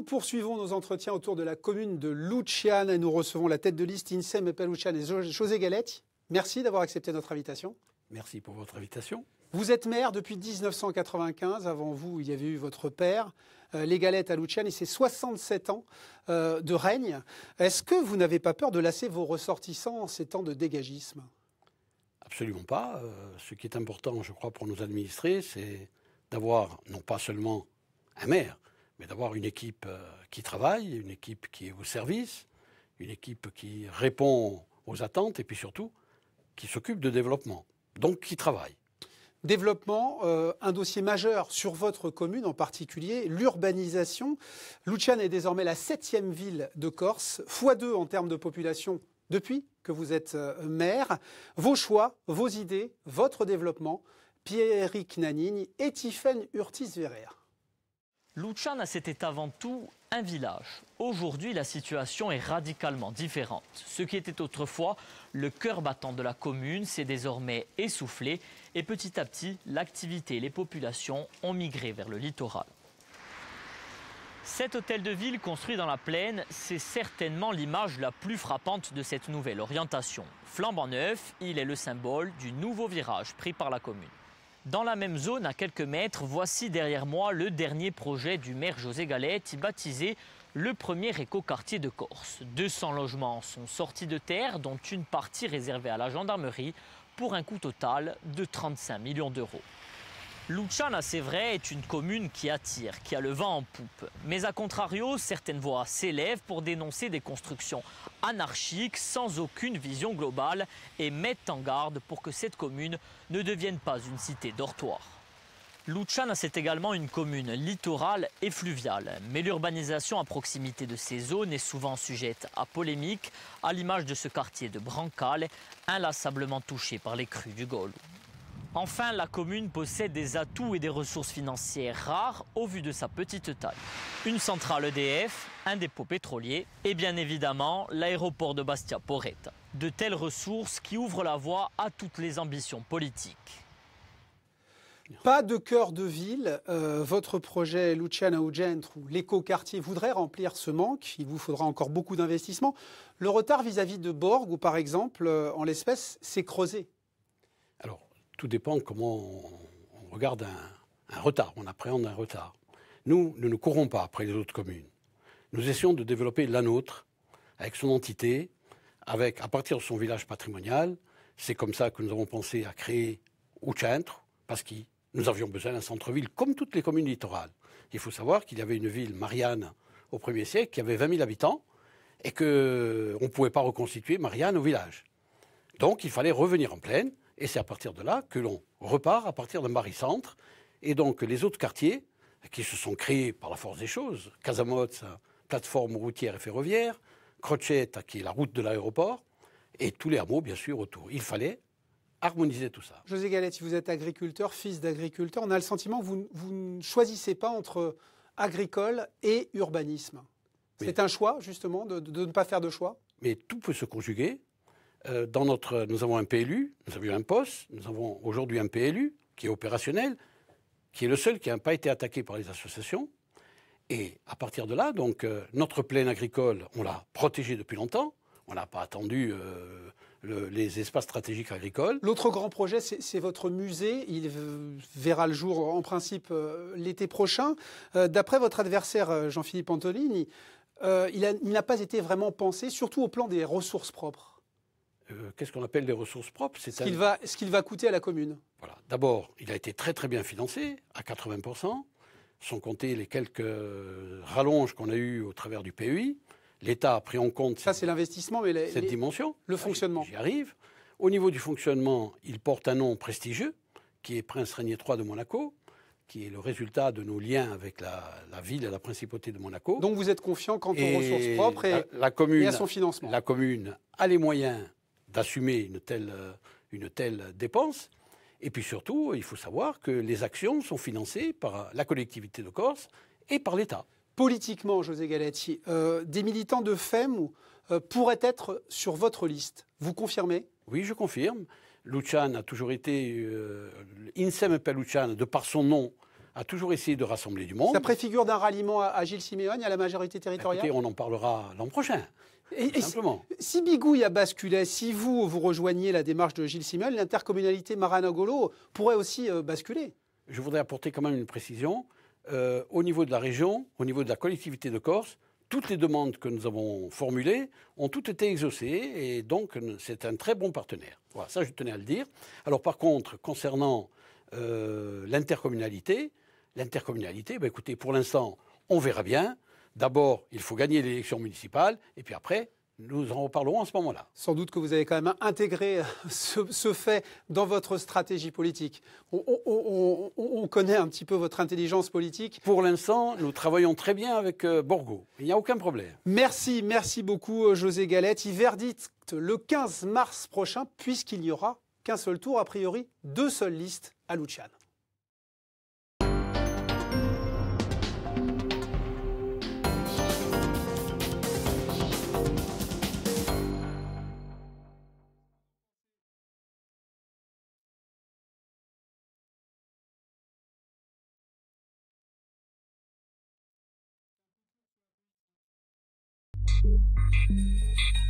Nous poursuivons nos entretiens autour de la commune de Luciane et nous recevons la tête de liste Insem Epea-Luciane et José Galetti. Merci d'avoir accepté notre invitation. Merci pour votre invitation. Vous êtes maire depuis 1995. Avant vous, il y avait eu votre père, les Galettes à Luciane, et c'est 67 ans de règne. Est-ce que vous n'avez pas peur de lasser vos ressortissants en ces temps de dégagisme? Absolument pas. Ce qui est important, je crois, pour nos administrés, c'est d'avoir non pas seulement un maire, mais d'avoir une équipe qui travaille, une équipe qui est au service, une équipe qui répond aux attentes et puis surtout qui s'occupe de développement, donc qui travaille. Développement, un dossier majeur sur votre commune en particulier, l'urbanisation. Luciane est désormais la 7e ville de Corse, x2 en termes de population depuis que vous êtes maire. Vos choix, vos idées, votre développement, Pierrick Nanigne et Tiffaine Urtis-Verrer. Luciane, c'était avant tout un village. Aujourd'hui, la situation est radicalement différente. Ce qui était autrefois le cœur battant de la commune s'est désormais essoufflé et petit à petit, l'activité et les populations ont migré vers le littoral. Cet hôtel de ville construit dans la plaine, c'est certainement l'image la plus frappante de cette nouvelle orientation. Flambant neuf, il est le symbole du nouveau virage pris par la commune. Dans la même zone, à quelques mètres, voici derrière moi le dernier projet du maire José Galetti, baptisé le premier écoquartier de Corse. 200 logements sont sortis de terre, dont une partie réservée à la gendarmerie, pour un coût total de 35 millions d'euros. Luciane, c'est vrai, est une commune qui attire, qui a le vent en poupe. Mais à contrario, certaines voix s'élèvent pour dénoncer des constructions anarchiques sans aucune vision globale et mettent en garde pour que cette commune ne devienne pas une cité dortoir. Luciane, c'est également une commune littorale et fluviale. Mais l'urbanisation à proximité de ces zones est souvent sujette à polémique, à l'image de ce quartier de Brancale, inlassablement touché par les crues du Golo. Enfin, la commune possède des atouts et des ressources financières rares au vu de sa petite taille. Une centrale EDF, un dépôt pétrolier et bien évidemment l'aéroport de Bastia-Porretta. De telles ressources qui ouvrent la voie à toutes les ambitions politiques. Pas de cœur de ville. Votre projet Luciane au Centro, l'écoquartier, voudrait remplir ce manque. Il vous faudra encore beaucoup d'investissements. Le retard vis-à-vis de Borg, où par exemple, en l'espèce, s'est creusé. Alors, tout dépend comment on regarde un retard, on appréhende un retard. Nous ne courons pas après les autres communes. Nous essayons de développer la nôtre, avec son entité, à partir de son village patrimonial. C'est comme ça que nous avons pensé à créer au Centro, parce que nous avions besoin d'un centre-ville, comme toutes les communes littorales. Il faut savoir qu'il y avait une ville, Marianne, au 1er siècle, qui avait 20 000 habitants, et qu'on ne pouvait pas reconstituer Marianne au village. Donc il fallait revenir en plaine, et c'est à partir de là que l'on repart à partir d'un barycentre. Et donc les autres quartiers qui se sont créés par la force des choses, Casamozza, plateforme routière et ferroviaire, Crocetta, qui est la route de l'aéroport, et tous les hameaux, bien sûr, autour. Il fallait harmoniser tout ça. José Galetti, vous êtes agriculteur, fils d'agriculteur. On a le sentiment que vous ne choisissez pas entre agricole et urbanisme. C'est un choix, justement, de ne pas faire de choix? Mais tout peut se conjuguer. Nous avons un PLU, nous avions un poste, nous avons aujourd'hui un PLU qui est opérationnel, qui est le seul qui n'a pas été attaqué par les associations. Et à partir de là, donc, notre plaine agricole, on l'a protégée depuis longtemps. On n'a pas attendu les espaces stratégiques agricoles. L'autre grand projet, c'est votre musée. Il verra le jour, en principe, l'été prochain. D'après votre adversaire, Jean-Philippe Antolini, il n'a pas été vraiment pensé, surtout au plan des ressources propres. Qu'est-ce qu'on appelle les ressources propres? Ce qu'il va coûter à la commune. Voilà. D'abord, il a été très très bien financé, à 80%, sans compter les quelques rallonges qu'on a eues au travers du PEI. L'État a pris en compte c'est l'investissement, mais cette dimension. Le fonctionnement. J'y arrive. Au niveau du fonctionnement, il porte un nom prestigieux, qui est Prince Régnier III de Monaco, qui est le résultat de nos liens avec la ville et la principauté de Monaco. Donc vous êtes confiant quant aux ressources propres et à son financement. La commune a les moyens d'assumer une telle dépense. Et puis surtout, il faut savoir que les actions sont financées par la collectivité de Corse et par l'État. Politiquement, José Galetti, des militants de FEM pourraient être sur votre liste. Vous confirmez? Oui, je confirme. Luciane a toujours été, Insem Epea-Luciane, de par son nom, a toujours essayé de rassembler du monde. Ça préfigure d'un ralliement à Gilles Simeone, à la majorité territoriale? Écoutez, on en parlera l'an prochain. Et simplement. Si Bigouille a basculé, si vous rejoignez la démarche de Gilles Simeone, l'intercommunalité Maranagolo pourrait aussi basculer. Je voudrais apporter quand même une précision. Au niveau de la région, au niveau de la collectivité de Corse, toutes les demandes que nous avons formulées ont toutes été exaucées et donc c'est un très bon partenaire. Voilà, ça je tenais à le dire. Alors par contre, concernant l'intercommunalité, écoutez, pour l'instant, on verra bien. D'abord, il faut gagner l'élection municipale et puis après, nous en reparlerons à ce moment-là. Sans doute que vous avez quand même intégré ce fait dans votre stratégie politique. On connaît un petit peu votre intelligence politique. Pour l'instant, nous travaillons très bien avec Borgo. Il n'y a aucun problème. Merci beaucoup José Galette. Verdict le 15 mars prochain, puisqu'il n'y aura qu'un seul tour, a priori 2 seules listes à Luciane. Thank you.